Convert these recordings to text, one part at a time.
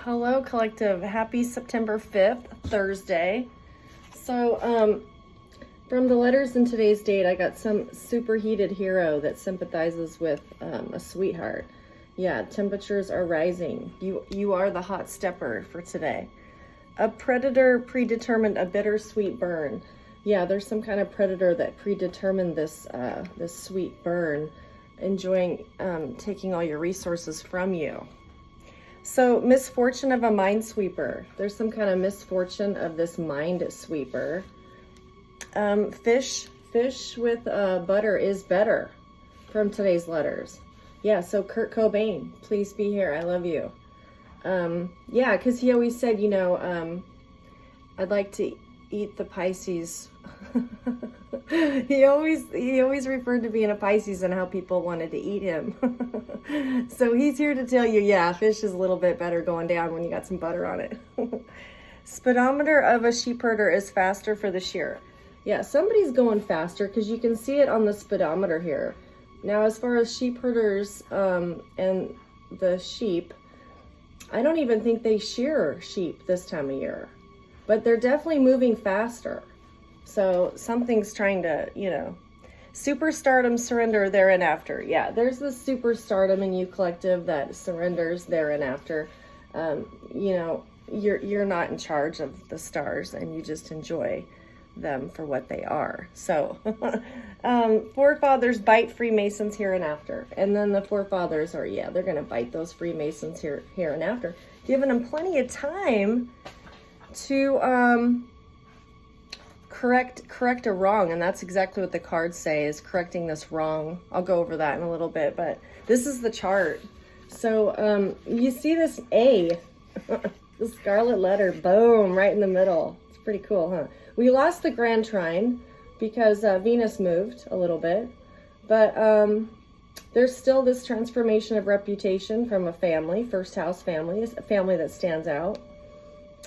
Hello, collective. Happy September 5th, Thursday. So, from the letters in today's date, I got some superheated hero that sympathizes with a sweetheart. Yeah, temperatures are rising. You are the hot stepper for today. A predator predetermined a bittersweet burn. Yeah, there's some kind of predator that predetermined this sweet burn, enjoying taking all your resources from you. So, misfortune of a minesweeper. There's some kind of misfortune of this mind sweeper. Fish with butter is better from today's letters. Yeah, so Kurt Cobain, please be here. I love you. Yeah, because he always said, I'd like to eat the Pisces. he always referred to being a Pisces and how people wanted to eat him. So he's here to tell you, yeah, fish is a little bit better going down when you got some butter on it. Speedometer of a sheep herder is faster for the shear. Yeah, somebody's going faster because you can see it on the speedometer here. Now, as far as sheep herders and the sheep, I don't even think they shear sheep this time of year, but they're definitely moving faster. So something's trying to, superstardom, surrender, there and after. Yeah, there's the superstardom in you collective that surrenders there and after. You're not in charge of the stars and you just enjoy them for what they are. So forefathers bite Freemasons here and after. And then the forefathers are, they're going to bite those Freemasons here and after, giving them plenty of time to correct a wrong. And that's exactly what the cards say, is correcting this wrong. I'll go over that in a little bit, but this is the chart. So you see this A, the scarlet letter, boom, right in the middle. It's pretty cool, huh? We lost the Grand Trine because Venus moved a little bit, but there's still this transformation of reputation from a family, first house family, a family that stands out.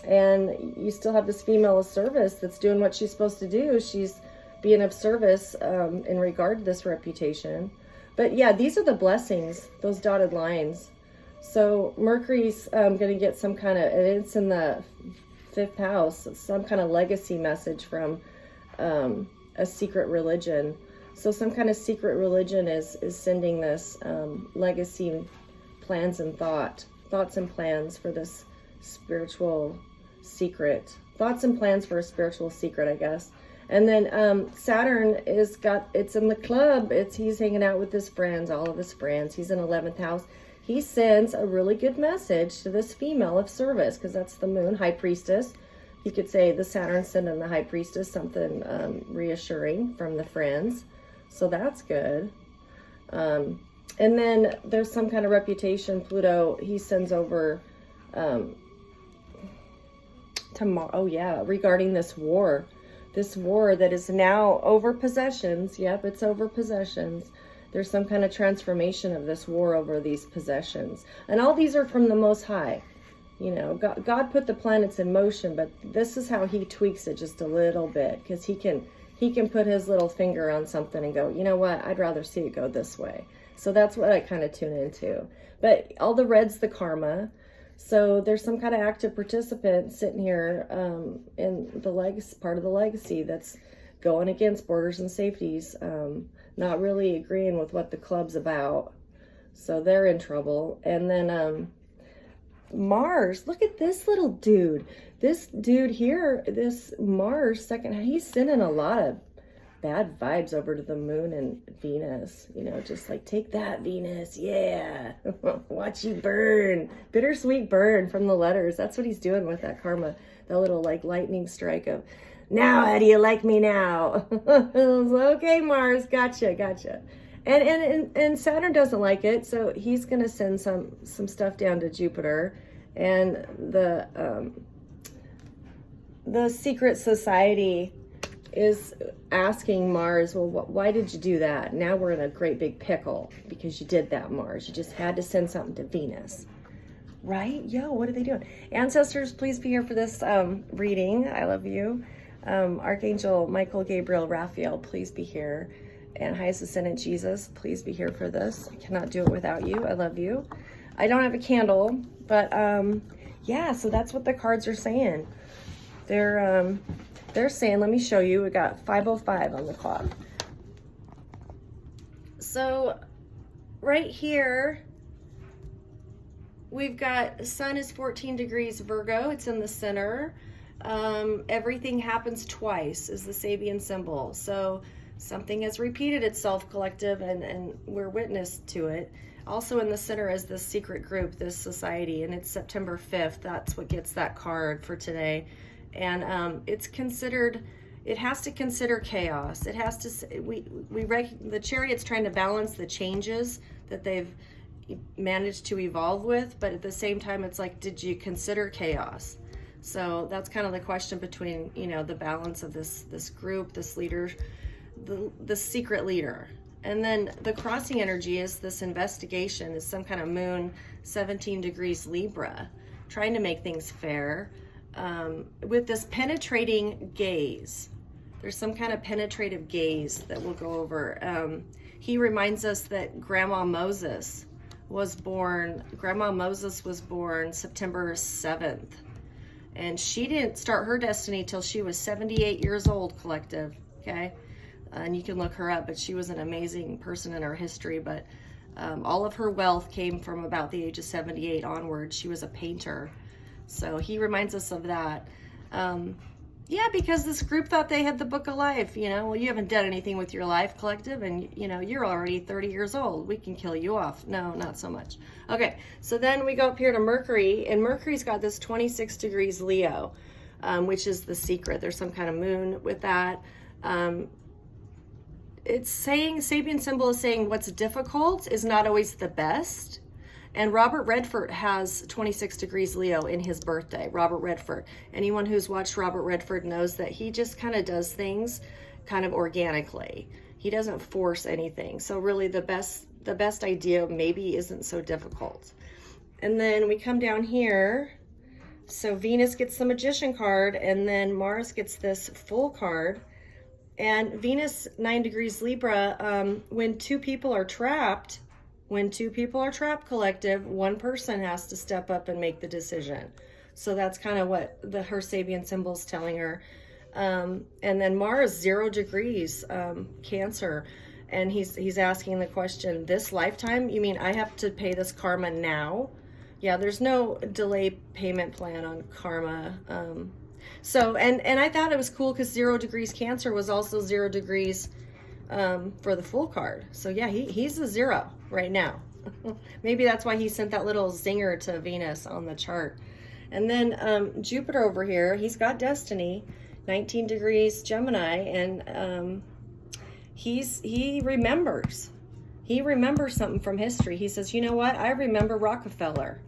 And you still have this female of service that's doing what she's supposed to do. She's being of service in regard to this reputation. But yeah, these are the blessings, those dotted lines. So Mercury's going to get some kind of, it's in the 5th house, some kind of legacy message from a secret religion. So some kind of secret religion is sending this legacy plans and thoughts and plans for this spiritual secret, thoughts and plans for a spiritual secret, I guess. And then Saturn it's in the club. He's hanging out with his friends, all of his friends. He's in 11th house. He sends a really good message to this female of service, because that's the moon, high priestess. You could say the Saturn sending the high priestess something reassuring from the friends. So that's good. And then there's some kind of reputation. Pluto, he sends over tomorrow, regarding this war that is now over possessions. Yep, it's over possessions. There's some kind of transformation of this war over these possessions, and all these are from the Most High. God put the planets in motion, but this is how he tweaks it just a little bit, because he can put his little finger on something and go, you know what, I'd rather see it go this way. So that's what I kind of tune into. But all the red's the karma. So there's some kind of active participant sitting here in the legacy, part of the legacy, that's going against borders and safeties, not really agreeing with what the club's about. So they're in trouble. And then Mars, look at this little dude. This dude here, this Mars second, he's sending a lot of bad vibes over to the moon and Venus, just like, take that, Venus, yeah, watch you burn, bittersweet burn from the letters. That's what he's doing with that karma, that little like lightning strike of, now how do you like me now? Okay, Mars, gotcha. And Saturn doesn't like it, so he's gonna send some stuff down to Jupiter, and the secret society is asking Mars, well, why did you do that? Now we're in a great big pickle because you did that, Mars. You just had to send something to Venus, right? Yo, what are they doing? Ancestors, please be here for this reading. I love you. Archangel Michael, Gabriel, Raphael, please be here. And highest ascendant Jesus, please be here for this. I cannot do it without you. I love you. I don't have a candle, but Yeah, so that's what the cards are saying. They're saying, let me show you, we got 5:05 on the clock. So right here, we've got sun is 14 degrees Virgo. It's in the center. Everything happens twice is the Sabian symbol. So something has repeated itself, collective, and we're witness to it. Also in the center is this secret group, this society, and it's September 5th. That's what gets that card for today. And it's considered, it has to consider chaos. It has to, the Chariot's trying to balance the changes that they've managed to evolve with, but at the same time, it's like, did you consider chaos? So that's kind of the question between, you know, the balance of this group, this leader, the secret leader. And then the crossing energy is this investigation, is some kind of moon, 17 degrees Libra, trying to make things fair. With this penetrating gaze, there's some kind of penetrative gaze that we'll go over. He reminds us that Grandma Moses was born September 7th. And she didn't start her destiny till she was 78 years old, collective, okay? And you can look her up, but she was an amazing person in our history. But all of her wealth came from about the age of 78 onward. She was a painter. So he reminds us of that. Yeah, because this group thought they had the book of life, you know. Well, you haven't done anything with your life, collective, and, you know, you're already 30 years old. We can kill you off. No, not so much. Okay, so then we go up here to Mercury, and Mercury's got this 26 degrees Leo, which is the secret. There's some kind of moon with that. It's saying, Sabian symbol is saying what's difficult is not always the best. And Robert Redford has 26 degrees Leo in his birthday, Robert Redford. Anyone who's watched Robert Redford knows that he just kind of does things kind of organically. He doesn't force anything. So really the best idea maybe isn't so difficult. And then we come down here. So Venus gets the Magician card, and then Mars gets this Fool card. And Venus, 9 degrees Libra, when two people are trapped, collective, one person has to step up and make the decision. So that's kind of what her Sabian symbol's telling her. And then Mars, 0 degrees, Cancer. And he's asking the question, this lifetime? You mean I have to pay this karma now? Yeah, there's no delay payment plan on karma. So, and I thought it was cool because 0 degrees Cancer was also 0 degrees for the Fool card. So yeah, he's a 0 right now. Maybe that's why he sent that little zinger to Venus on the chart. And then Jupiter over here, he's got destiny, 19 degrees Gemini, and he remembers something from history. He says, you know what, I remember Rockefeller,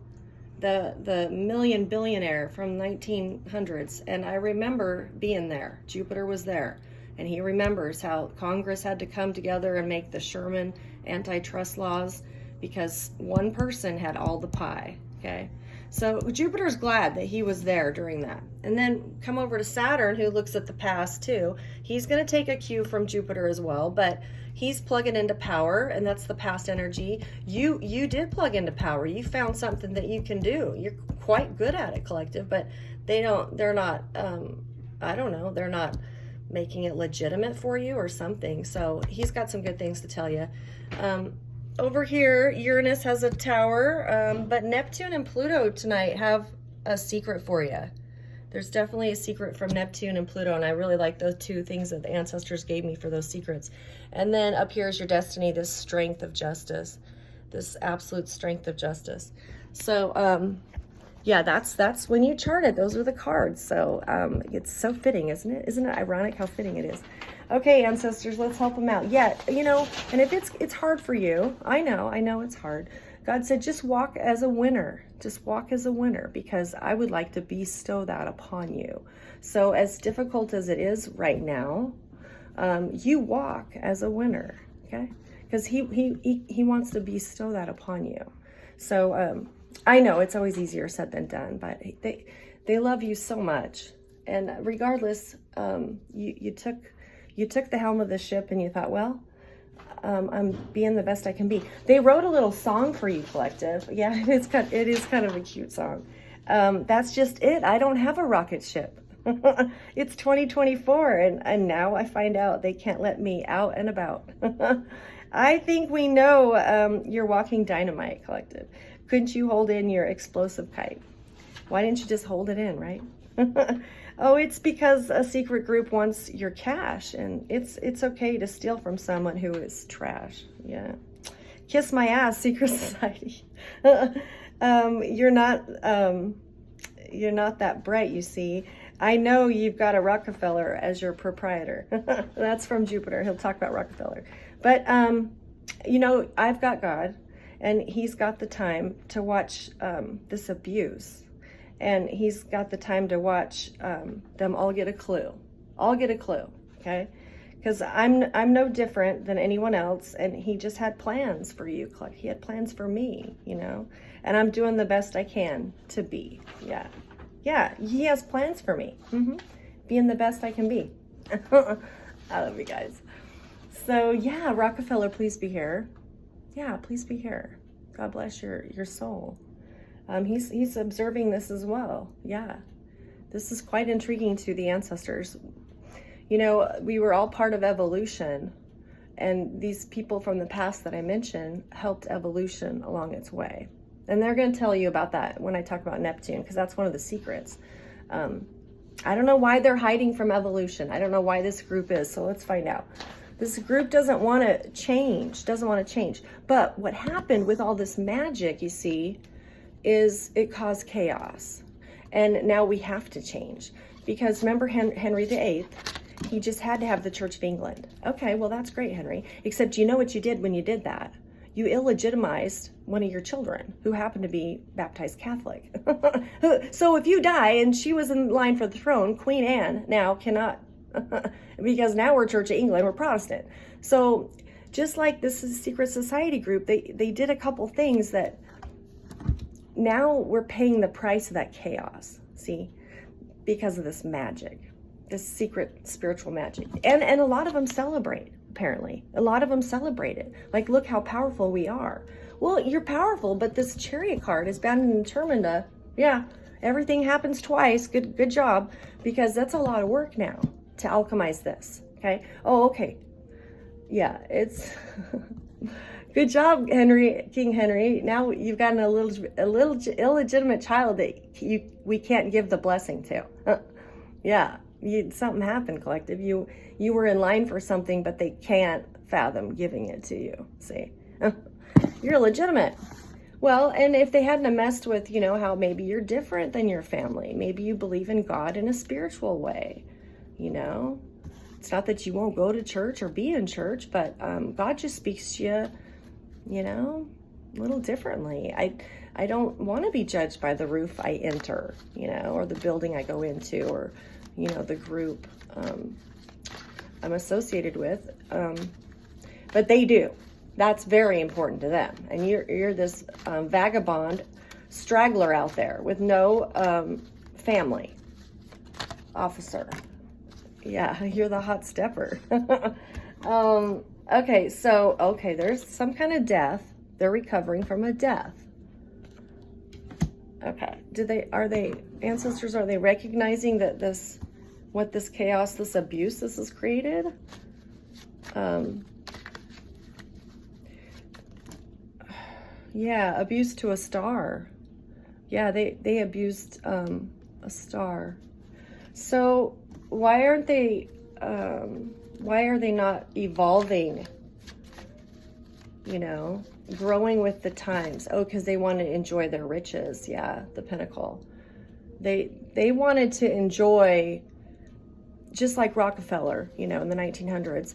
the million billionaire from 1900s, and I remember being there. Jupiter was there, and he remembers how Congress had to come together and make the Sherman antitrust laws because one person had all the pie. Okay, so Jupiter's glad that he was there during that. And then come over to Saturn, who looks at the past too. He's going to take a cue from Jupiter as well, but he's plugging into power, and that's the past energy. You did plug into power. You found something that you can do. You're quite good at it, collective, but they're not I don't know, they're not making it legitimate for you or something. So he's got some good things to tell you. Over here, Uranus has a tower, but Neptune and Pluto tonight have a secret for you. There's definitely a secret from Neptune and Pluto, and I really like those two things that the ancestors gave me for those secrets. And then up here is your destiny, this strength of justice, this absolute strength of justice. So, yeah, that's when you chart it. Those are the cards. So it's so fitting, isn't it? Isn't it ironic how fitting it is? Okay, ancestors, let's help them out. Yeah, you know, and if it's hard for you, I know it's hard. God said, just walk as a winner. Just walk as a winner, because I would like to bestow that upon you. So as difficult as it is right now, you walk as a winner, okay? Because he wants to bestow that upon you. So I know it's always easier said than done, but they love you so much. And regardless, you took the helm of the ship and you thought, well, I'm being the best I can be. They wrote a little song for you, collective. Yeah, it is kind of a cute song. That's just it. I don't have a rocket ship. It's 2024, and now I find out they can't let me out and about. I think we know you're walking dynamite, Collective. Couldn't you hold in your explosive kite? Why didn't you just hold it in, right? Oh, it's because a secret group wants your cash, and it's okay to steal from someone who is trash. Yeah. Kiss my ass, secret society. You're not that bright, you see. I know you've got a Rockefeller as your proprietor. That's from Jupiter. He'll talk about Rockefeller. But, you know, I've got God, and he's got the time to watch this abuse. And he's got the time to watch them all get a clue. All get a clue, okay? Because I'm no different than anyone else, and he just had plans for you. He had plans for me, you know? And I'm doing the best I can to be, yeah. Yeah, he has plans for me. Being the best I can be. I love you guys. So yeah, Rockefeller, please be here. Yeah, please be here. God bless your soul. He's observing this as well. Yeah, this is quite intriguing to the ancestors. You know, we were all part of evolution, and these people from the past that I mentioned helped evolution along its way. And they're going to tell you about that when I talk about Neptune, because that's one of the secrets. I don't know why they're hiding from evolution. I don't know why this group is, so let's find out. This group doesn't want to change, But what happened with all this magic, you see, is it caused chaos. And now we have to change. Because remember Henry VIII, he just had to have the Church of England. Okay, well, that's great, Henry. Except you know what you did when you did that? You illegitimized one of your children who happened to be baptized Catholic. So if you die and she was in line for the throne, Queen Anne now cannot, because now we're Church of England, we're Protestant. So just like this is a secret society group, they did a couple things that now we're paying the price of that chaos, see, because of this magic, this secret spiritual magic. And a lot of them celebrate. Apparently, a lot of them celebrate it. Like, look how powerful we are. Well, you're powerful, but this Chariot card is bound and determined to, yeah, everything happens twice. Good job, because that's a lot of work now to alchemize this. Okay. Oh, okay. Yeah, it's good job, King Henry. Now you've gotten a little illegitimate child that we can't give the blessing to. Yeah. Something happened, Collective. You were in line for something, but they can't fathom giving it to you. See, you're legitimate. Well, and if they hadn't messed with, you know, how maybe you're different than your family, maybe you believe in God in a spiritual way, you know, it's not that you won't go to church or be in church, but God just speaks to you, you know, a little differently. I don't want to be judged by the roof I enter, you know, or the building I go into, or you know, the group I'm associated with, but they do. That's very important to them. And you're this vagabond straggler out there with no family officer. Yeah, you're the hot stepper. Okay, so there's some kind of death. They're recovering from a death. Okay, are they ancestors, are they recognizing that what this chaos, this abuse this has created? Yeah, abuse to a star. Yeah, they abused a star. So why are they not evolving, you know, growing with the times? Oh, because they want to enjoy their riches. Yeah, the pinnacle. They wanted to enjoy, just like Rockefeller, you know, in the 1900s.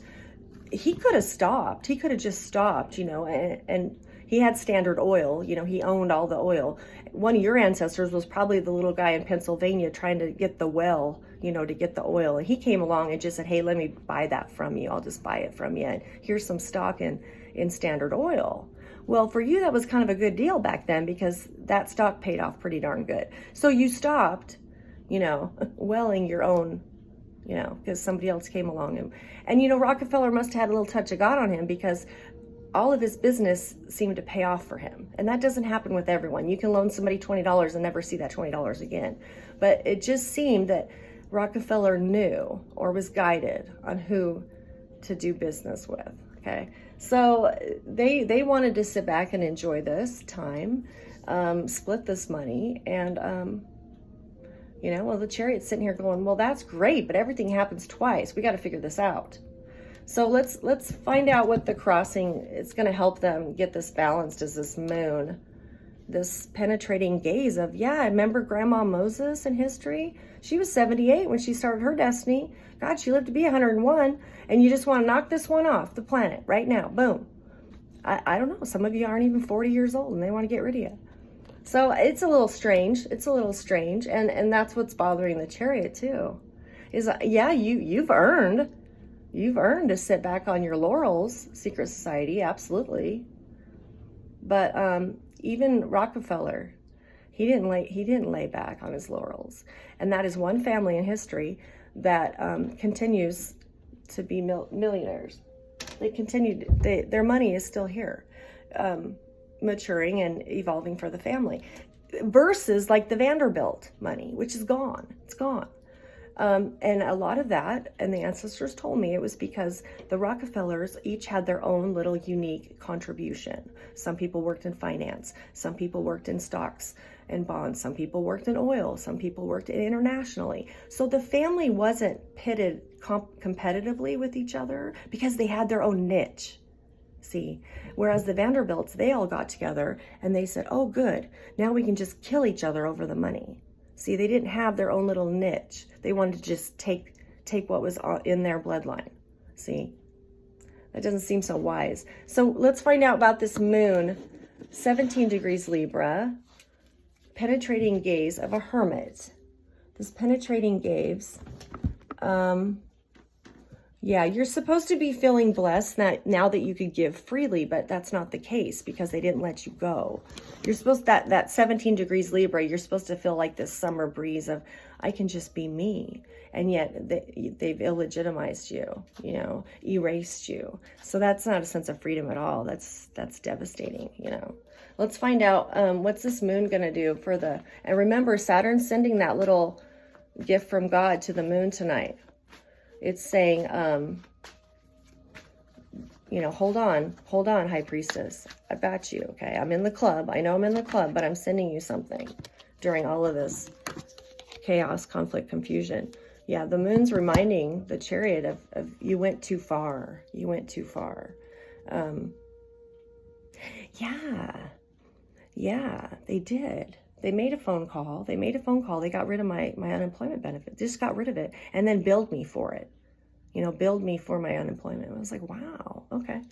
He could have stopped. He could have just stopped, you know, and he had Standard Oil. You know, he owned all the oil. One of your ancestors was probably the little guy in Pennsylvania trying to get the well, you know, to get the oil. And he came along and just said, hey, let me buy that from you. I'll just buy it from you. And here's some stock in Standard Oil. Well, for you, that was kind of a good deal back then, because that stock paid off pretty darn good. So you stopped, you know, welling your own, you know, because somebody else came along. And you know, Rockefeller must have had a little touch of God on him, because all of his business seemed to pay off for him. And that doesn't happen with everyone. You can loan somebody $20 and never see that $20 again. But it just seemed that Rockefeller knew or was guided on who to do business with. Okay, so they wanted to sit back and enjoy this time, split this money, and well, the Chariot's sitting here going, well, that's great, but everything happens twice. We got to figure this out. So let's find out what the crossing is going to help them get this balanced. Is this moon, this penetrating gaze of, yeah, remember Grandma Moses in history? She was 78 when she started her destiny. God, she lived to be 101, and you just want to knock this one off the planet right now. Boom. I don't know. Some of you aren't even 40 years old, and they want to get rid of you. So it's a little strange. It's a little strange, and that's what's bothering the Chariot too. Is yeah, you've earned to sit back on your laurels, secret society, absolutely. But even Rockefeller, he didn't lay back on his laurels, and that is one family in history that continues to be millionaires. They continued. Their money is still here, maturing and evolving for the family, versus like the Vanderbilt money, which is gone. It's gone. And a lot of that, and the ancestors told me, it was because the Rockefellers each had their own little unique contribution. Some people worked in finance, some people worked in stocks and bonds, some people worked in oil, some people worked internationally. So the family wasn't pitted competitively with each other because they had their own niche. See, whereas the Vanderbilts, they all got together and they said, oh, good, now we can just kill each other over the money. See, they didn't have their own little niche. They wanted to just take what was in their bloodline. See, that doesn't seem so wise. So let's find out about this moon, 17 degrees Libra, penetrating gaze of a hermit. This penetrating gaze, yeah, you're supposed to be feeling blessed that now that you could give freely, but that's not the case because they didn't let you go. You're supposed that 17 degrees Libra, you're supposed to feel like this summer breeze of, I can just be me. And yet they've illegitimized you, erased you. So that's not a sense of freedom at all. That's devastating, Let's find out what's this moon going to do for and remember, Saturn's sending that little gift from God to the moon tonight. It's saying, hold on, High Priestess. I got you, okay? I'm in the club. I know I'm in the club, but I'm sending you something during all of this chaos, conflict, confusion. Yeah, the moon's reminding the Chariot of you went too far. You went too far. Yeah, they did. They made a phone call. They got rid of my unemployment benefit. Just got rid of it and then billed me for it. Billed me for my unemployment. I was like, wow, okay.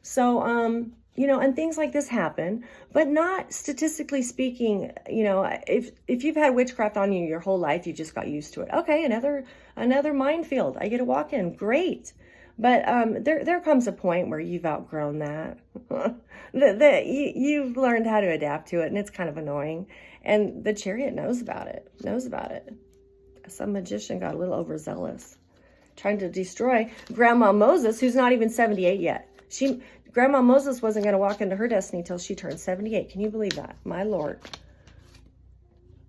So, and things like this happen, but not statistically speaking, if you've had witchcraft on you your whole life, you just got used to it. Okay, another minefield. I get to walk in. Great. But there comes a point where you've outgrown that. You've learned how to adapt to it, and it's kind of annoying. And the Chariot knows about it. Some magician got a little overzealous, trying to destroy Grandma Moses, who's not even 78 yet. Grandma Moses wasn't going to walk into her destiny till she turned 78. Can you believe that? My Lord.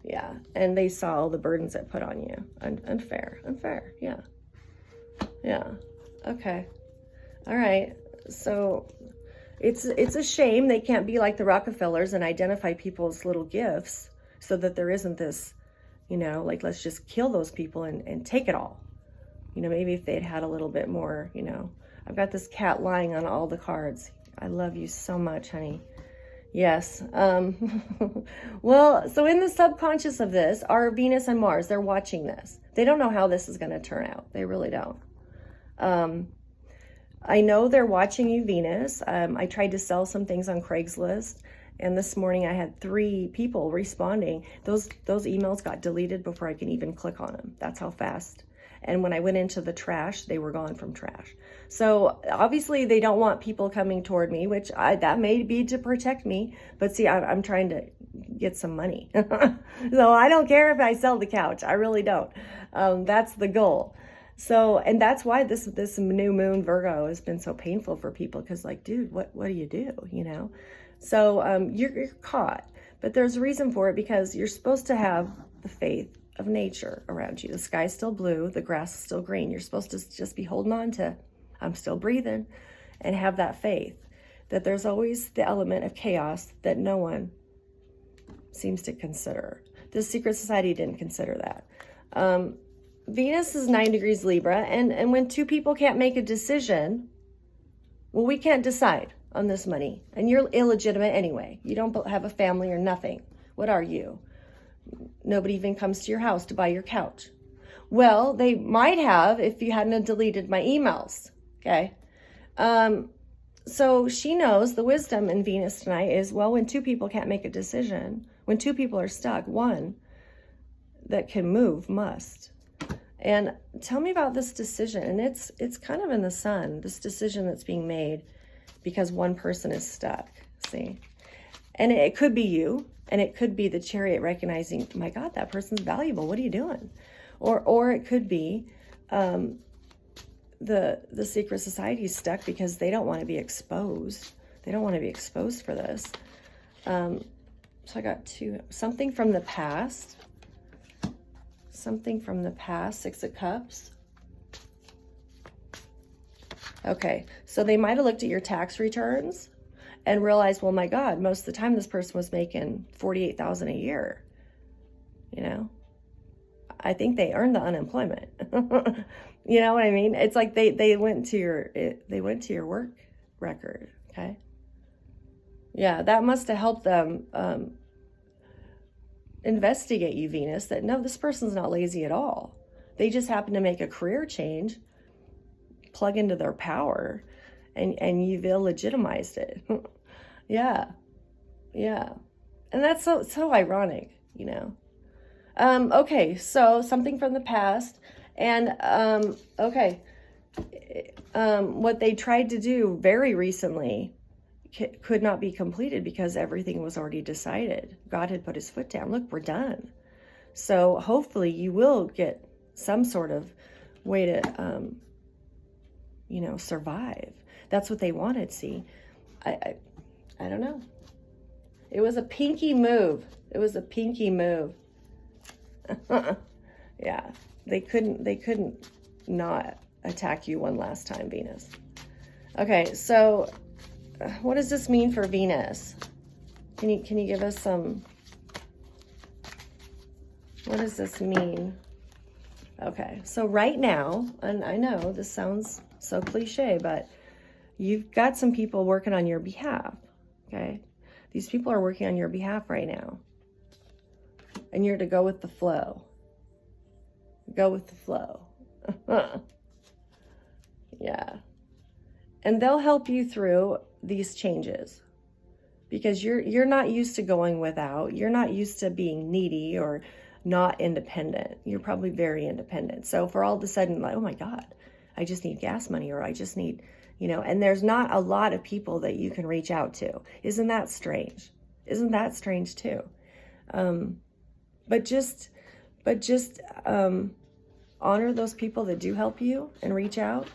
Yeah, and they saw all the burdens it put on you. Unfair. Yeah. Okay. All right. So it's a shame they can't be like the Rockefellers and identify people's little gifts so that there isn't this, let's just kill those people and take it all. Maybe if they'd had a little bit more, I've got this cat lying on all the cards. I love you so much, honey. Yes. Well, so in the subconscious of this are Venus and Mars. They're watching this. They don't know how this is going to turn out. They really don't. I know they're watching you, Venus. I tried to sell some things on Craigslist, and this morning I had 3 people responding. Those emails got deleted before I can even click on them. That's how fast. And when I went into the trash, they were gone from trash. So obviously they don't want people coming toward me, which that may be to protect me. But see, I'm trying to get some money. So I don't care if I sell the couch. I really don't. That's the goal. So, and that's why this new moon Virgo has been so painful for people, because like, dude, what do you do, you know? So you're caught, but there's a reason for it, because you're supposed to have the faith of nature around you. The sky's still blue, the grass is still green. You're supposed to just be holding on to, I'm still breathing, and have that faith that there's always the element of chaos that no one seems to consider. The secret society didn't consider that. Venus is 9 degrees Libra, and when two people can't make a decision, well, we can't decide on this money, and you're illegitimate anyway. You don't have a family or nothing. What are you? Nobody even comes to your house to buy your couch. Well, they might have if you hadn't deleted my emails, okay? So she knows the wisdom in Venus tonight is, well, when two people can't make a decision, when two people are stuck, one that can move must. And tell me about this decision. And it's kind of in the sun, this decision that's being made because one person is stuck, see? And it could be you, and it could be the Chariot recognizing, my God, that person's valuable. What are you doing? Or it could be the secret society is stuck because they don't want to be exposed. They don't want to be exposed for this. So I got something from the past. Something from the past, 6 of Cups. Okay, so they might have looked at your tax returns and realized, well, my God, most of the time this person was making $48,000 a year. You know, I think they earned the unemployment. You know what I mean? It's like they went to your work record. Okay, yeah, that must have helped them investigate you, Venus, that no, this person's not lazy at all. They just happen to make a career change, plug into their power, and you've illegitimized it. Yeah. And that's so ironic, you know. Okay, so something from the past, and what they tried to do very recently could not be completed because everything was already decided. God had put his foot down. Look, we're done. So hopefully you will get some sort of way to, survive. That's what they wanted. See, I don't know. It was a pinky move. Yeah, they couldn't not attack you one last time, Venus. Okay, so what does this mean for Venus? Can you give us some? What does this mean? Okay, so right now, and I know this sounds so cliche, but you've got some people working on your behalf. Okay, these people are working on your behalf right now, and you're to go with the flow. Go with the flow. Yeah, and they'll help you through these changes because you're not used to going without. You're not used to being needy or not independent. You're probably very independent. So for all of a sudden, like, oh my God, I just need gas money, or I just need, and there's not a lot of people that you can reach out to. Isn't that strange? Isn't that strange too? But just honor those people that do help you and reach out.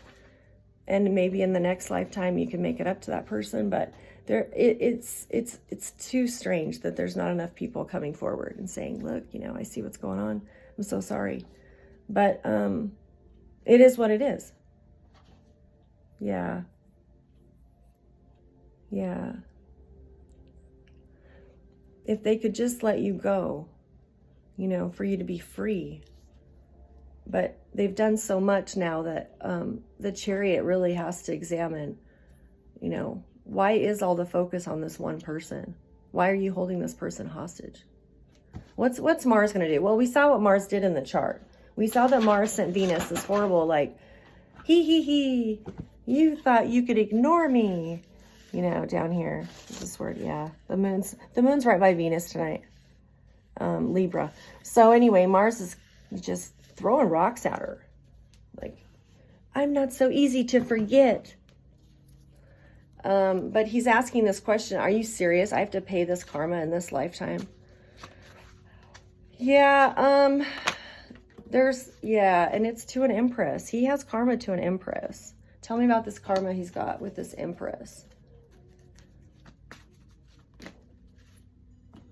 And maybe in the next lifetime you can make it up to that person, but it's too strange that there's not enough people coming forward and saying, look, I see what's going on. I'm so sorry. But it is what it is. Yeah. If they could just let you go, for you to be free. But they've done so much now that the Chariot really has to examine, why is all the focus on this one person? Why are you holding this person hostage? What's Mars going to do? Well, we saw what Mars did in the chart. We saw that Mars sent Venus this horrible, like, he, you thought you could ignore me, down here. This word, yeah. The moon's right by Venus tonight, Libra. So anyway, Mars is just throwing rocks at her. Like, I'm not so easy to forget. But he's asking this question, are you serious? I have to pay this karma in this lifetime? Yeah, Yeah, and it's to an Empress. He has karma to an Empress. Tell me about this karma he's got with this Empress.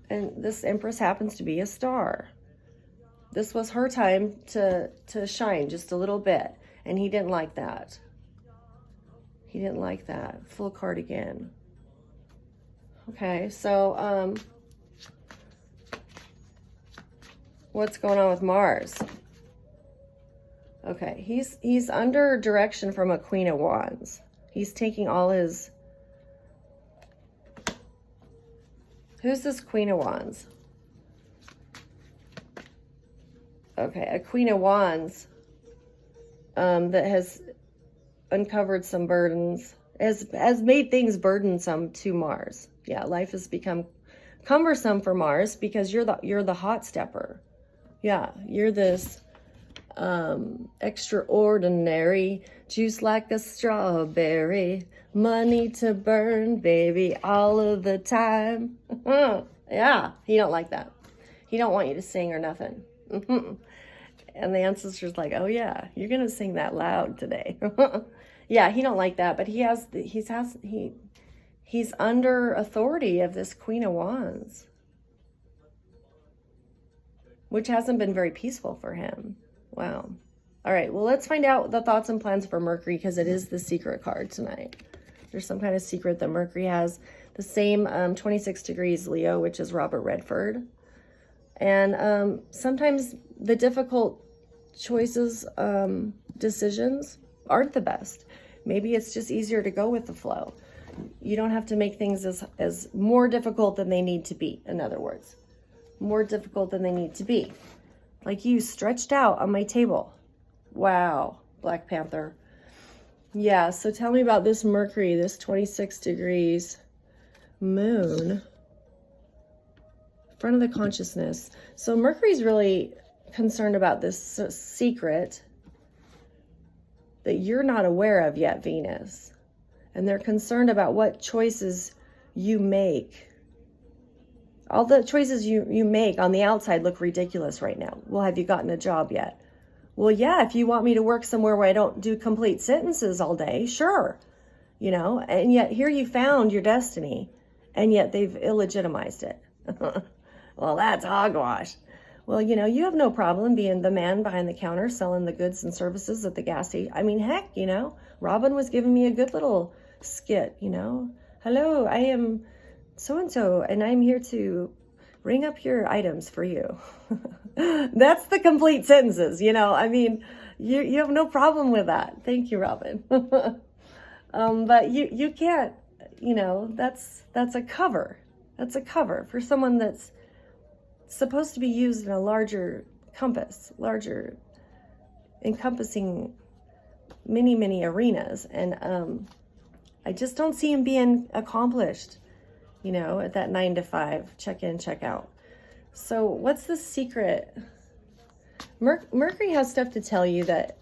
And this Empress happens to be a star. This was her time to shine just a little bit. And he didn't like that. He didn't like that. Full card again. Okay, so what's going on with Mars? Okay, he's under direction from a Queen of Wands. He's taking all his... Who's this Queen of Wands? Okay, a Queen of Wands that has uncovered some burdens, has made things burdensome to Mars. Yeah, life has become cumbersome for Mars because you're the hot stepper. Yeah, you're this extraordinary, juice like a strawberry, money to burn, baby, all of the time. Yeah, he don't like that. He don't want you to sing or nothing. And the ancestor's like, oh yeah, you're gonna sing that loud today. Yeah, he don't like that, but he's under authority of this Queen of Wands, which hasn't been very peaceful for him. Wow. All right, well, let's find out the thoughts and plans for Mercury, because it is the secret card tonight. There's some kind of secret that Mercury has. The same 26 degrees Leo, which is Robert Redford. And sometimes the difficult choices, decisions aren't the best. Maybe it's just easier to go with the flow. You don't have to make things as more difficult than they need to be, in other words. More difficult than they need to be. Like you stretched out on my table. Wow, Black Panther. Yeah, so tell me about this Mercury, this 26 degrees moon. Front of the consciousness. So Mercury's really concerned about this secret that you're not aware of yet, Venus. And they're concerned about what choices you make. All the choices you make on the outside look ridiculous right now. Well, have you gotten a job yet? Well, yeah, if you want me to work somewhere where I don't do complete sentences all day, sure. You know, and yet here you found your destiny, and yet they've illegitimized it. Well, that's hogwash. Well, you know, you have no problem being the man behind the counter selling the goods and services at the gas station. I mean, heck, you know, Robin was giving me a good little skit, you know. Hello, I am so-and-so, and I'm here to ring up your items for you. That's the complete sentences, you know. I mean, you have no problem with that. Thank you, Robin. But you can't, you know, that's a cover. That's a cover for someone that's supposed to be used in a larger compass, larger encompassing many arenas. And I just don't see him being accomplished, you know, at that 9 to 5, check in, check out. So what's the secret? Mercury has stuff to tell you that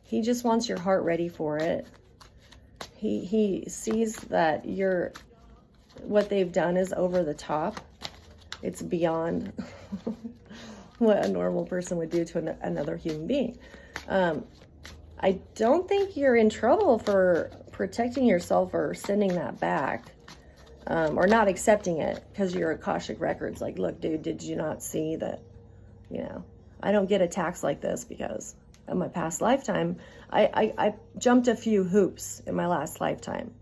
he just wants your heart ready for it. He sees that what they've done is over the top. It's beyond what a normal person would do to another human being. I don't think you're in trouble for protecting yourself or sending that back. Or not accepting it because you're Akashic Records. Like, look, dude, did you not see that, you know, I don't get attacks like this because of my past lifetime. I jumped a few hoops in my last lifetime.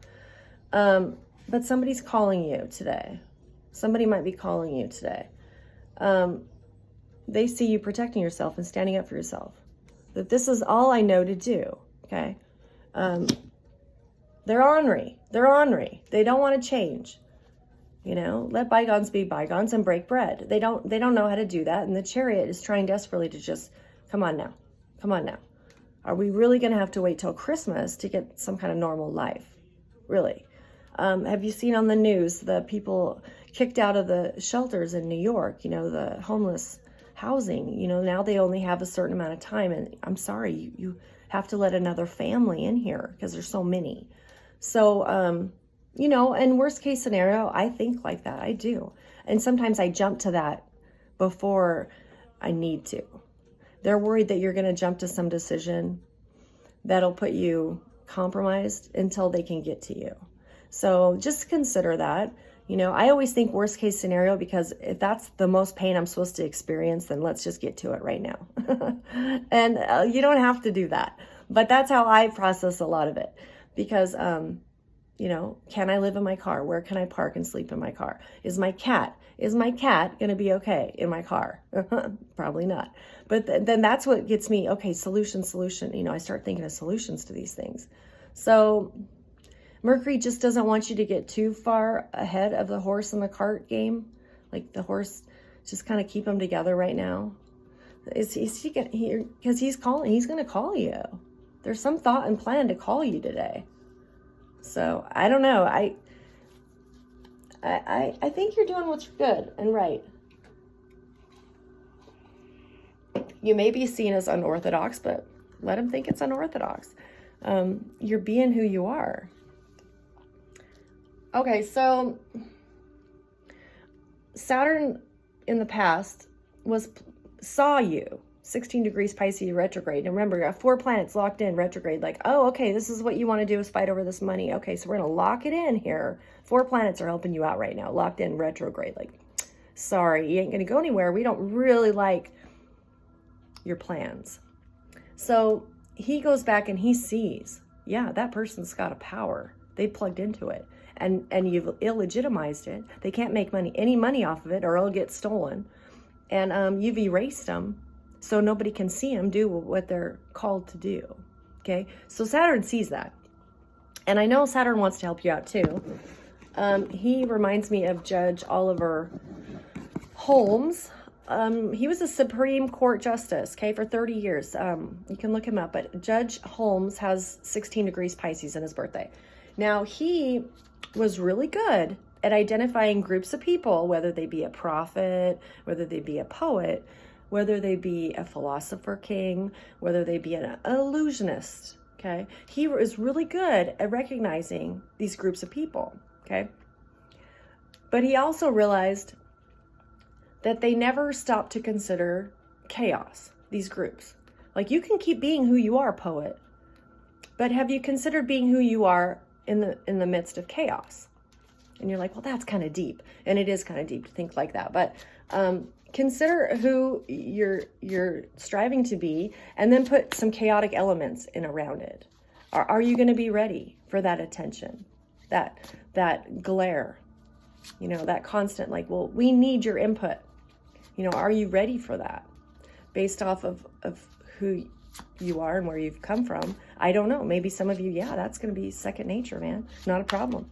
But somebody's calling you today. Somebody might be calling you today. They see you protecting yourself and standing up for yourself. That this is all I know to do, okay? They're ornery. They're ornery. They don't want to change. You know, let bygones be bygones and break bread. They don't know how to do that. And the Chariot is trying desperately to just, come on now. Come on now. Are we really going to have to wait till Christmas to get some kind of normal life? Really? Have you seen on the news the people kicked out of the shelters in New York, you know, the homeless housing? You know, now they only have a certain amount of time. And I'm sorry, you have to let another family in here because there's so many. So, you know, and worst case scenario, I think like that. I do. And sometimes I jump to that before I need to. They're worried that you're going to jump to some decision that'll put you compromised until they can get to you. So just consider that. You know, I always think worst case scenario, because if that's the most pain I'm supposed to experience, then let's just get to it right now. And you don't have to do that. But that's how I process a lot of it. Because, you know, can I live in my car? Where can I park and sleep in my car? Is my cat going to be okay in my car? Probably not. But then that's what gets me, okay, solution. You know, I start thinking of solutions to these things. So Mercury just doesn't want you to get too far ahead of the horse and the cart game. Like the horse, just kind of keep them together right now. Is he because he's going to call you. There's some thought and plan to call you today. So I don't know. I think you're doing what's good and right. You may be seen as unorthodox, but let him think it's unorthodox. You're being who you are. Okay, so Saturn in the past saw you 16 degrees Pisces retrograde. And remember, you have 4 planets locked in retrograde. Like, oh, okay, this is what you want to do, is fight over this money. Okay, so we're going to lock it in here. 4 planets are helping you out right now, locked in retrograde. Like, sorry, you ain't going to go anywhere. We don't really like your plans. So he goes back and he sees, yeah, that person's got a power. They plugged into it. And you've illegitimized it. They can't make any money off of it, or it'll get stolen. And you've erased them, so nobody can see them do what they're called to do. Okay, so Saturn sees that, and I know Saturn wants to help you out too. He reminds me of Judge Oliver Holmes. He was a Supreme Court justice, okay, for 30 years. You can look him up, but Judge Holmes has 16 degrees Pisces in his birthday. Now, he was really good at identifying groups of people, whether they be a prophet, whether they be a poet, whether they be a philosopher king, whether they be an illusionist, okay? He was really good at recognizing these groups of people, okay? But he also realized that they never stopped to consider chaos, these groups. Like, you can keep being who you are, poet, but have you considered being who you are in the midst of chaos? And you're like, well, that's kind of deep. And it is kind of deep to think like that. But consider who you're striving to be, and then put some chaotic elements in around it. Are you going to be ready for that attention, that glare, you know, that constant, like, well, we need your input. You know, are you ready for that? Based off of who you are and where you've come from. I don't know. Maybe some of you, yeah, that's going to be second nature, man. Not a problem.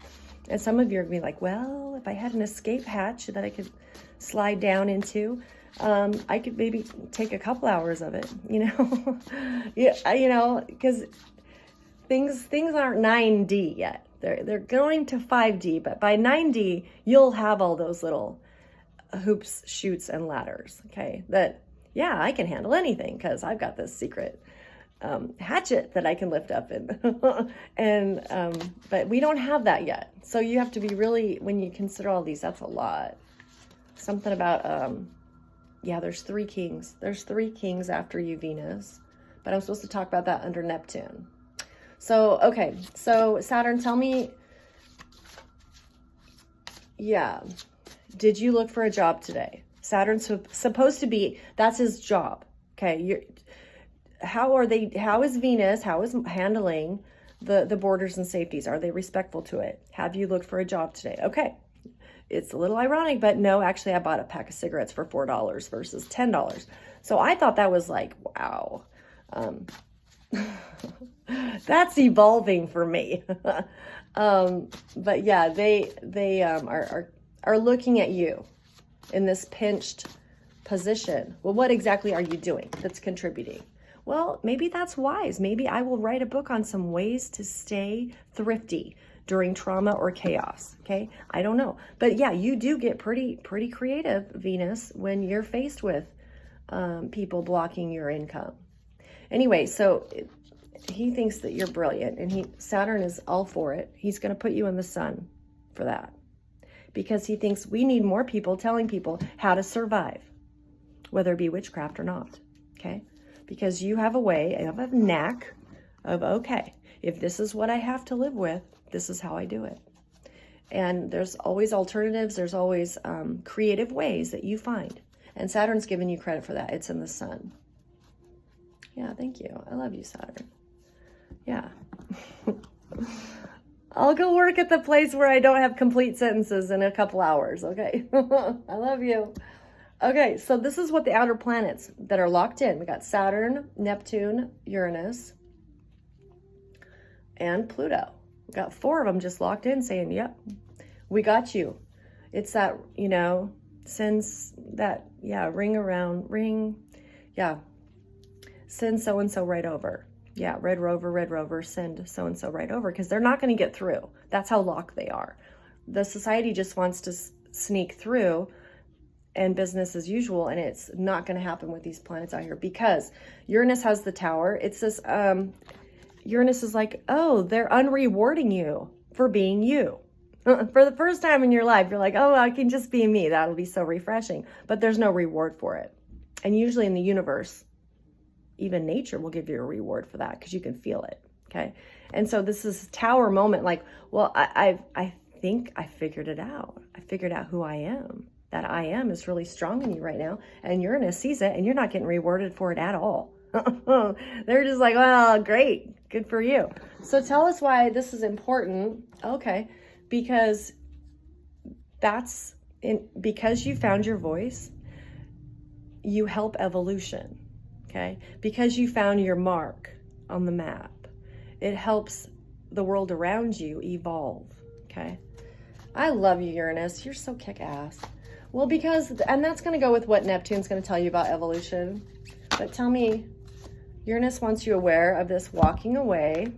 And some of you are going to be like, well, if I had an escape hatch that I could slide down into, I could maybe take a couple hours of it, you know? Yeah, you know, because things aren't 9D yet. They're going to 5D, but by 9D, you'll have all those little hoops, chutes, and ladders, okay? That, yeah, I can handle anything because I've got this secret hatchet that I can lift up in. And but we don't have that yet. So you have to be really, when you consider all these, that's a lot. Something about, yeah, there's 3 kings. There's 3 kings after you, Venus. But I'm supposed to talk about that under Neptune. So, okay. So Saturn, tell me, yeah, did you look for a job today? Saturn's supposed to be, that's his job. Okay. How is Venus, how is handling the borders and safeties? Are they respectful to it? Have you looked for a job today? Okay. It's a little ironic, but no, actually I bought a pack of cigarettes for $4 versus $10. So I thought that was like, wow. That's evolving for me. But yeah, they are looking at you in this pinched position. Well, what exactly are you doing that's contributing? Well, maybe that's wise. Maybe I will write a book on some ways to stay thrifty during trauma or chaos. Okay. I don't know. But yeah, you do get pretty creative, Venus, when you're faced with people blocking your income. Anyway, so he thinks that you're brilliant, and Saturn is all for it. He's going to put you in the sun for that, because he thinks we need more people telling people how to survive, whether it be witchcraft or not. Okay. because you have a way, you have a knack of, okay, if this is what I have to live with, this is how I do it. And there's always alternatives. There's always creative ways that you find. And Saturn's giving you credit for that. It's in the sun. Yeah, thank you. I love you, Saturn. Yeah. I'll go work at the place where I don't have complete sentences in a couple hours, okay? I love you. Okay, so this is what the outer planets that are locked in. We got Saturn, Neptune, Uranus, and Pluto. We got 4 of them just locked in saying, yep, we got you. It's that, you know, sends that, yeah, ring, yeah, send so-and-so right over. Yeah, Red Rover, send so-and-so right over, because they're not going to get through. That's how locked they are. The society just wants to sneak through and business as usual, and it's not going to happen with these planets out here, because Uranus has the tower. It's this, Uranus is like, oh, they're unrewarding you for being you. For the first time in your life, you're like, oh, I can just be me. That'll be so refreshing. But there's no reward for it. And usually in the universe, even nature will give you a reward for that, because you can feel it. Okay. And so this is tower moment, like, well, I think I figured it out. I figured out who I am. That I am is really strong in you right now. And Uranus sees it, and you're not getting rewarded for it at all. They're just like, well, great. Good for you. So tell us why this is important. Okay. Because because you found your voice, you help evolution. Okay. Because you found your mark on the map, it helps the world around you evolve. Okay. I love you, Uranus. You're so kick-ass. Well, and that's going to go with what Neptune's going to tell you about evolution. But tell me, Uranus wants you aware of this walking away.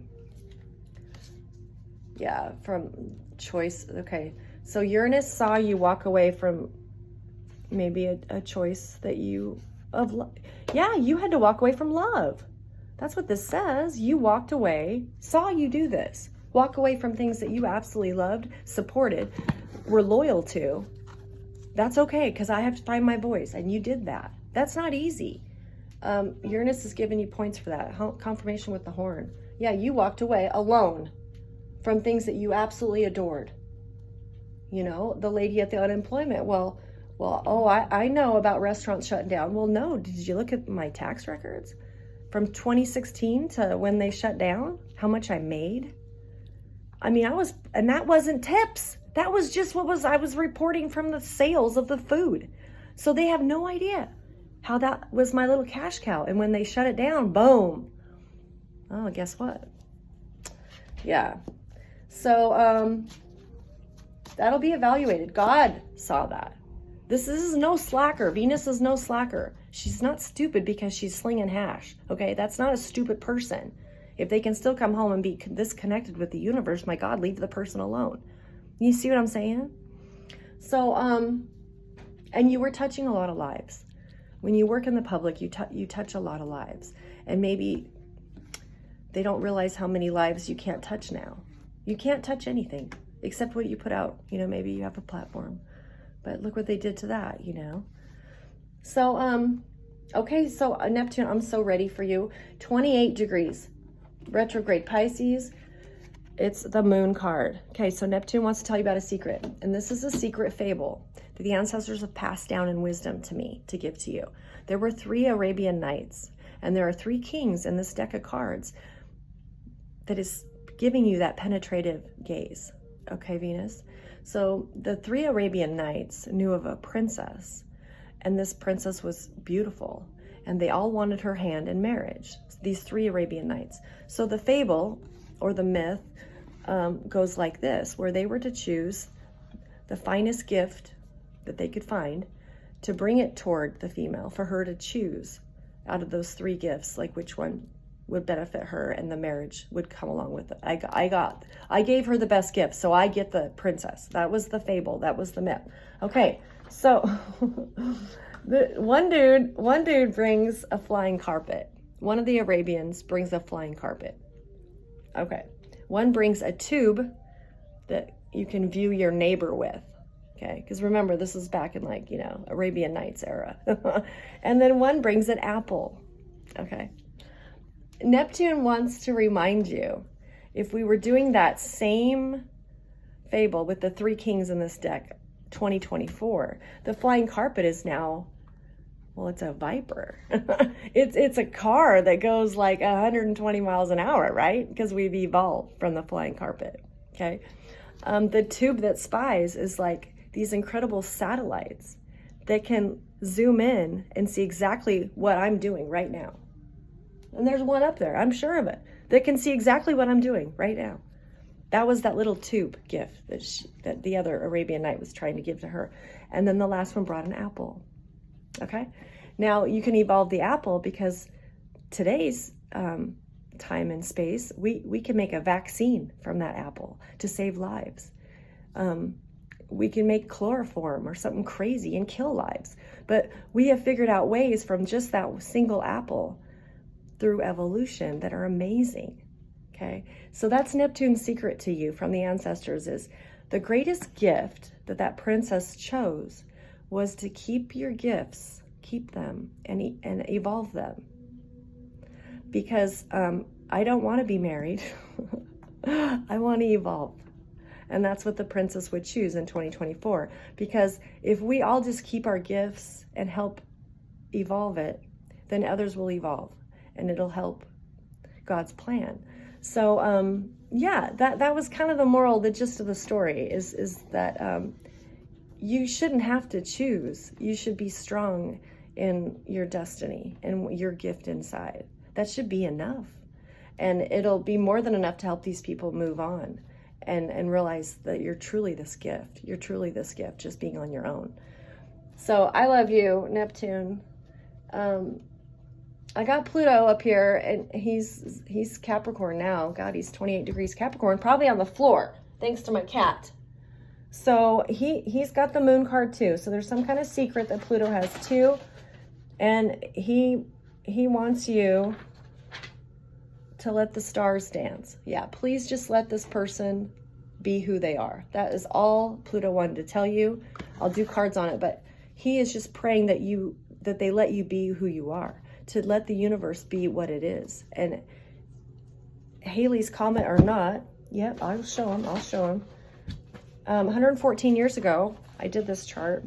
Yeah, from choice. Okay. So Uranus saw you walk away from maybe a choice that you, yeah, you had to walk away from love. That's what this says. You walked away, saw you do this. Walk away from things that you absolutely loved, supported, were loyal to. That's okay, because I have to find my voice, and you did that. That's not easy. Uranus is giving you points for that. Confirmation with the horn. Yeah, you walked away alone from things that you absolutely adored. You know, the lady at the unemployment. Well, oh, I know about restaurants shutting down. Well, no, did you look at my tax records? From 2016 to when they shut down, how much I made? I mean, and that wasn't tips. That was just I was reporting from the sales of the food. So they have no idea how that was my little cash cow. And when they shut it down, boom. Oh, guess what? Yeah. So that'll be evaluated. God saw that. This is no slacker. Venus is no slacker. She's not stupid because she's slinging hash. Okay, that's not a stupid person. If they can still come home and be disconnected with the universe, my God, leave the person alone. You see what I'm saying? So, and you were touching a lot of lives. When you work in the public, you touch a lot of lives. And maybe they don't realize how many lives you can't touch now. You can't touch anything except what you put out. You know, maybe you have a platform. But look what they did to that, you know. So, okay, so Neptune, I'm so ready for you. 28 degrees. Retrograde Pisces. It's the moon card. Okay, so Neptune wants to tell you about a secret. And this is a secret fable that the ancestors have passed down in wisdom to me to give to you. There were 3 Arabian Nights, and there are 3 kings in this deck of cards that is giving you that penetrative gaze. Okay, Venus? So the 3 Arabian Nights knew of a princess, and this princess was beautiful, and they all wanted her hand in marriage, these 3 Arabian Nights. So the fable, or the myth, goes like this, where they were to choose the finest gift that they could find to bring it toward the female, for her to choose out of those 3 gifts, like which one would benefit her, and the marriage would come along with it. I gave her the best gift, so I get the princess. That was the fable. That was the myth. Okay, so one dude brings a flying carpet. One of the Arabians brings a flying carpet. Okay, one brings a tube that you can view your neighbor with. Okay, because remember, this is back in, like, you know, Arabian Nights era. And then one brings an apple. Okay. Neptune wants to remind you, if we were doing that same fable with the 3 kings in this deck, 2024, the flying carpet is now, well, it's a Viper. it's a car that goes like 120 miles an hour, right? Because we've evolved from the flying carpet, okay? The tube that spies is like these incredible satellites that can zoom in and see exactly what I'm doing right now. And there's one up there, I'm sure of it, that can see exactly what I'm doing right now. That was that little tube gift that the other Arabian Night was trying to give to her. And then the last one brought an apple. Okay? Now, you can evolve the apple because today's time and space, we can make a vaccine from that apple to save lives. We can make chloroform or something crazy and kill lives. But we have figured out ways from just that single apple through evolution that are amazing. Okay, so that's Neptune's secret to you from the ancestors, is the greatest gift that princess chose was to keep your gifts, keep them and evolve them. Because I don't want to be married. I want to evolve. And that's what the princess would choose in 2024. Because if we all just keep our gifts and help evolve it, then others will evolve and it'll help God's plan. So, yeah, that was kind of the moral, the gist of the story is that you shouldn't have to choose. You should be strong in your destiny and your gift inside. That should be enough. And it'll be more than enough to help these people move on and realize that you're truly this gift. You're truly this gift, just being on your own. So I love you, Neptune. I got Pluto up here, and he's Capricorn now. God, he's 28 degrees Capricorn, probably on the floor, thanks to my cat. So he's got the moon card too. So there's some kind of secret that Pluto has too. And he wants you to let the stars dance. Yeah, please just let this person be who they are. That is all Pluto wanted to tell you. I'll do cards on it, but he is just praying that they let you be who you are, to let the universe be what it is. And Halley's Comet or not, yep, I'll show him. 114 years ago, I did this chart.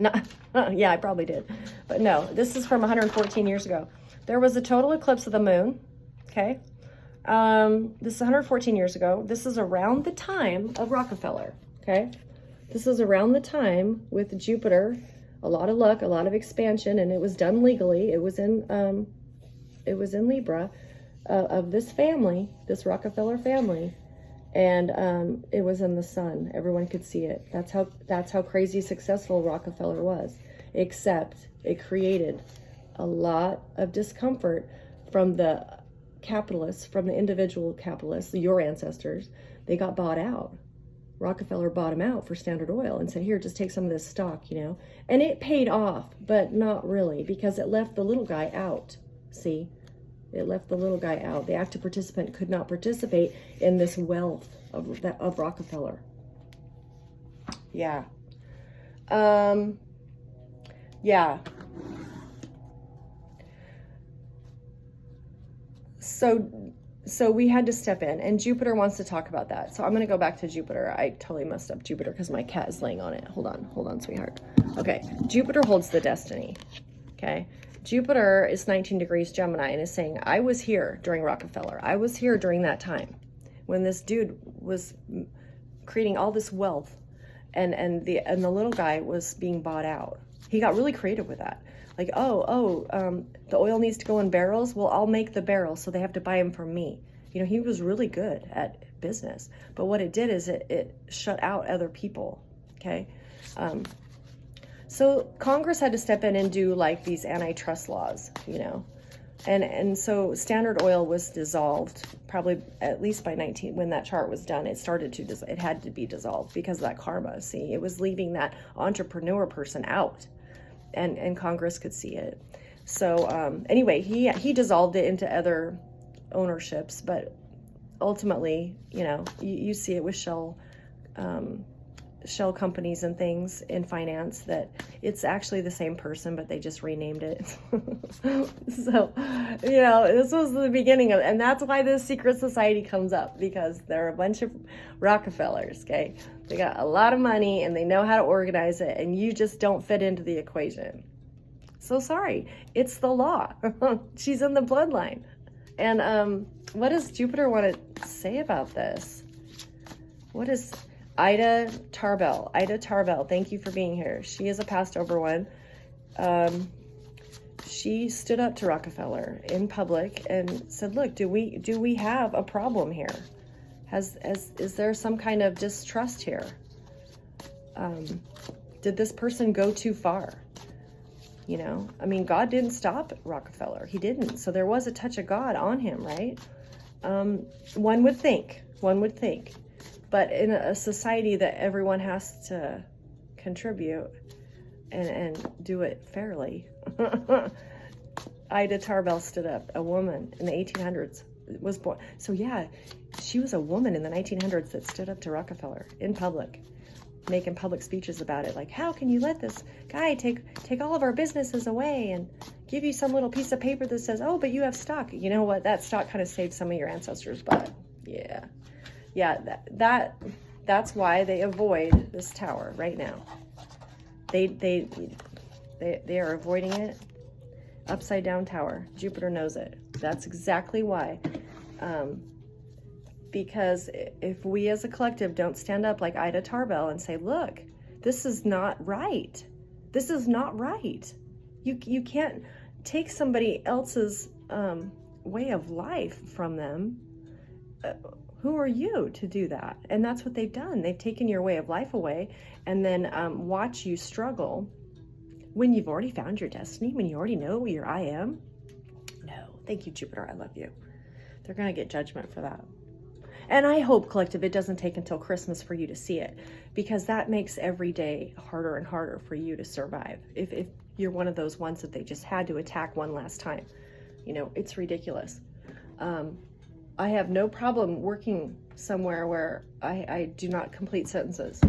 No, yeah, I probably did. But no, this is from 114 years ago. There was a total eclipse of the moon, okay? This is 114 years ago. This is around the time of Rockefeller, okay? This is around the time with Jupiter, a lot of luck, a lot of expansion, and it was done legally. It was in Libra, of this family, this Rockefeller family, and it was in the sun. Everyone could see it. That's how crazy successful Rockefeller was. Except it created a lot of discomfort from the capitalists, from the individual capitalists, your ancestors. They got bought out. Rockefeller bought them out for Standard Oil and said, here, just take some of this stock, you know. And it paid off, but not really, because it left the little guy out. See? It left the little guy out. The active participant could not participate in this wealth of Rockefeller. Yeah. Yeah. So we had to step in, and Jupiter wants to talk about that. So I'm going to go back to Jupiter. I totally messed up Jupiter because my cat is laying on it. Hold on, sweetheart. Okay, Jupiter holds the destiny. Okay, Jupiter is 19 degrees Gemini and is saying, I was here during Rockefeller. I was here during that time when this dude was creating all this wealth, and the little guy was being bought out. He got really creative with that. Like, the oil needs to go in barrels. Well, I'll make the barrels, so they have to buy them from me. You know, he was really good at business. But what it did is it shut out other people, okay? So Congress had to step in and do, like, these antitrust laws, you know? And so Standard Oil was dissolved, probably at least by when that chart was done. It had to be dissolved because of that karma, see? It was leaving that entrepreneur person out. And Congress could see it. So anyway, he dissolved it into other ownerships, but ultimately, you know, you see it with Shell shell companies and things in finance that it's actually the same person, but they just renamed it. So, this was the beginning of, and that's why this secret society comes up, because they're a bunch of Rockefellers, okay? They got a lot of money and they know how to organize it, and you just don't fit into the equation. So sorry, it's the law. She's in the bloodline. And what does Jupiter want to say about this? What is Ida Tarbell? Ida Tarbell, thank you for being here. She is a passed over one. She stood up to Rockefeller in public and said, look, do we have a problem here? Is there some kind of distrust here? Did this person go too far? God didn't stop Rockefeller. He didn't. So there was a touch of God on him, right? One would think. But in a society that everyone has to contribute and do it fairly. Ida Tarbell stood up, a woman in the 1800s, was born. So yeah, she was a woman in the 1900s that stood up to Rockefeller in public, making public speeches about it. Like, how can you let this guy take all of our businesses away and give you some little piece of paper that says, oh, but you have stock. You know what? That stock kind of saved some of your ancestors' butt. Yeah, that's why they avoid this tower right now. They are avoiding it. Upside down tower. Jupiter knows it. That's exactly why. Because if we as a collective don't stand up like Ida Tarbell and say, look, this is not right. This is not right. You can't take somebody else's way of life from them. Who are you to do that? And that's what they've done. They've taken your way of life away and then watch you struggle when you've already found your destiny, when you already know your I am. No, thank you, Jupiter. I love you. They're going to get judgment for that. And I hope, collective, it doesn't take until Christmas for you to see it, because that makes every day harder and harder for you to survive. If you're one of those ones that they just had to attack one last time, it's ridiculous. I have no problem working somewhere where I do not complete sentences.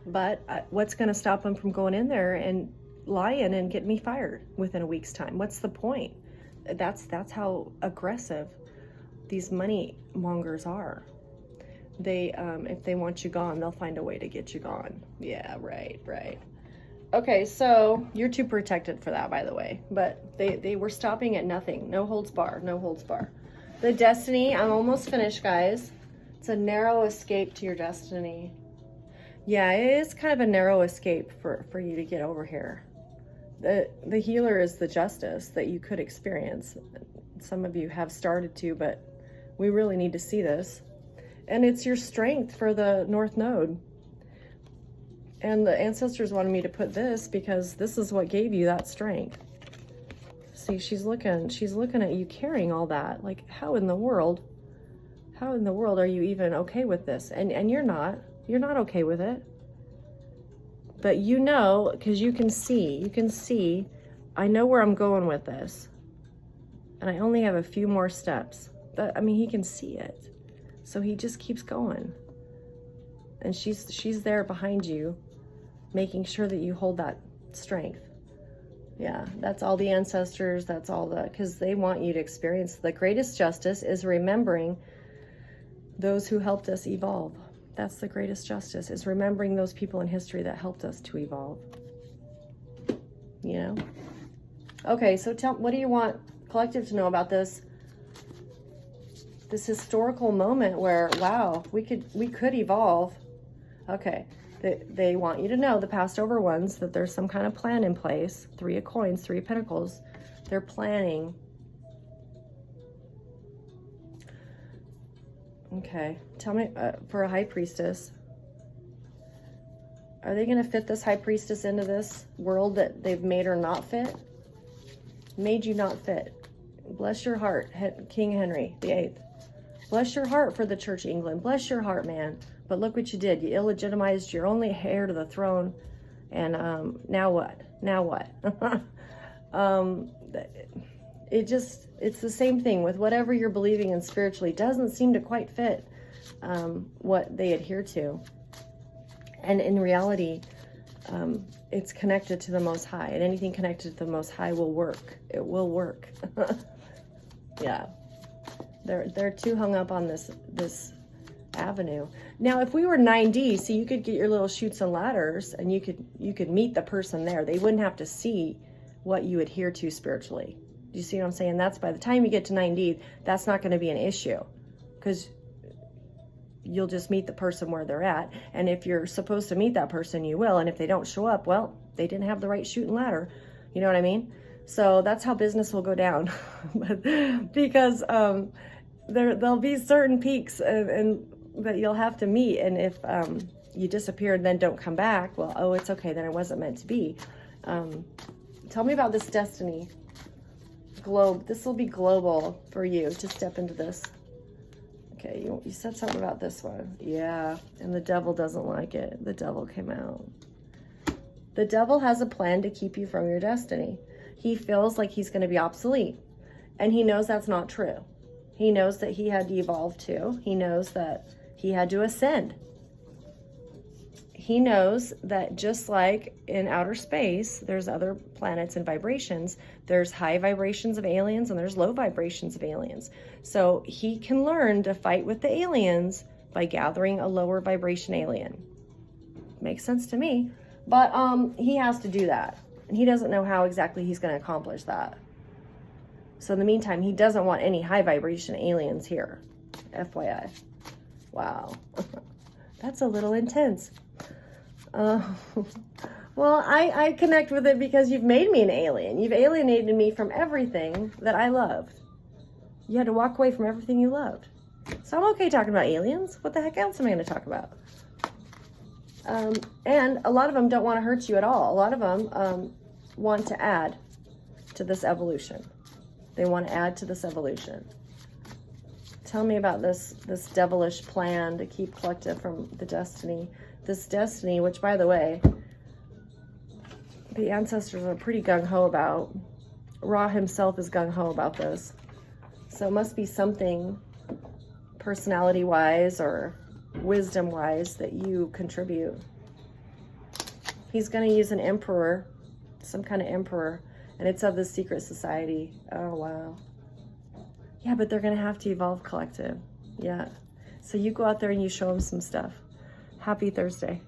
But what's going to stop them from going in there and lying and getting me fired within a week's time? What's the point? That's how aggressive these money mongers are. They, if they want you gone, they'll find a way to get you gone. Yeah, right. Okay, so you're too protected for that, by the way. But they were stopping at nothing. No holds bar. The destiny, I'm almost finished, guys. It's a narrow escape to your destiny. Yeah, it is kind of a narrow escape for you to get over here. The healer is the justice that you could experience. Some of you have started to, but we really need to see this. And it's your strength for the North Node. And the ancestors wanted me to put this because this is what gave you that strength. See, she's looking at you carrying all that. Like, how in the world are you even okay with this? And you're not okay with it. But because you can see, I know where I'm going with this. And I only have a few more steps. But he can see it. So he just keeps going. And she's there behind you, making sure that you hold that strength. Yeah, that's all the ancestors, because they want you to experience the greatest justice is remembering those who helped us evolve. That's the greatest justice, is remembering those people in history that helped us to evolve. Okay, so what do you want collective to know about this historical moment where, wow, we could evolve? Okay. They want you to know, the passed over ones, that there's some kind of plan in place. 3 of coins, 3 of pentacles. They're planning. Okay, tell me, for a high priestess, are they going to fit this high priestess into this world that they've made her not fit? Made you not fit. Bless your heart, King Henry VIII. Bless your heart for the Church of England. Bless your heart, man. But look what you did. You illegitimized your only heir to the throne. And now what? It's the same thing with whatever you're believing in spiritually. Doesn't seem to quite fit what they adhere to. And in reality, it's connected to the Most High, and anything connected to the Most High will work. It will work. Yeah. They're too hung up on this avenue. Now, if we were 9D, so you could get your little chutes and ladders, and you could meet the person there. They wouldn't have to see what you adhere to spiritually. Do you see what I'm saying? That's by the time you get to 9D, that's not going to be an issue, because you'll just meet the person where they're at. And if you're supposed to meet that person, you will. And if they don't show up, well, they didn't have the right chute and ladder. You know what I mean? So that's how business will go down. Because there'll be certain peaks and that you'll have to meet. And if you disappear and then don't come back, well, oh, it's okay, then it wasn't meant to be. Tell me about this destiny globe. This will be global for you to step into this. Okay, you said something about this one. Yeah, and the devil doesn't like it. The devil came out. The devil has a plan to keep you from your destiny. He feels like he's going to be obsolete, and he knows that's not true. He knows that he had to evolve too. He knows that he had to ascend. He knows that just like in outer space, there's other planets and vibrations. There's high vibrations of aliens and there's low vibrations of aliens. So he can learn to fight with the aliens by gathering a lower vibration alien. Makes sense to me. But he has to do that. And he doesn't know how exactly he's going to accomplish that. So in the meantime, he doesn't want any high vibration aliens here. FYI. Wow. That's a little intense. Well, I connect with it because you've made me an alien. You've alienated me from everything that I loved. You had to walk away from everything you loved. So I'm okay talking about aliens. What the heck else am I going to talk about? And a lot of them don't want to hurt you at all. A lot of them want to add to this evolution. They want to add to this evolution. Tell me about this devilish plan to keep collective from the destiny. This destiny, which, by the way, the ancestors are pretty gung-ho about. Ra himself is gung-ho about this. So it must be something personality-wise or wisdom-wise that you contribute. He's going to use an emperor, some kind of emperor, and it's of the secret society. Oh, wow. Yeah, but they're going to have to evolve collective. Yeah. So you go out there and you show them some stuff. Happy Thursday.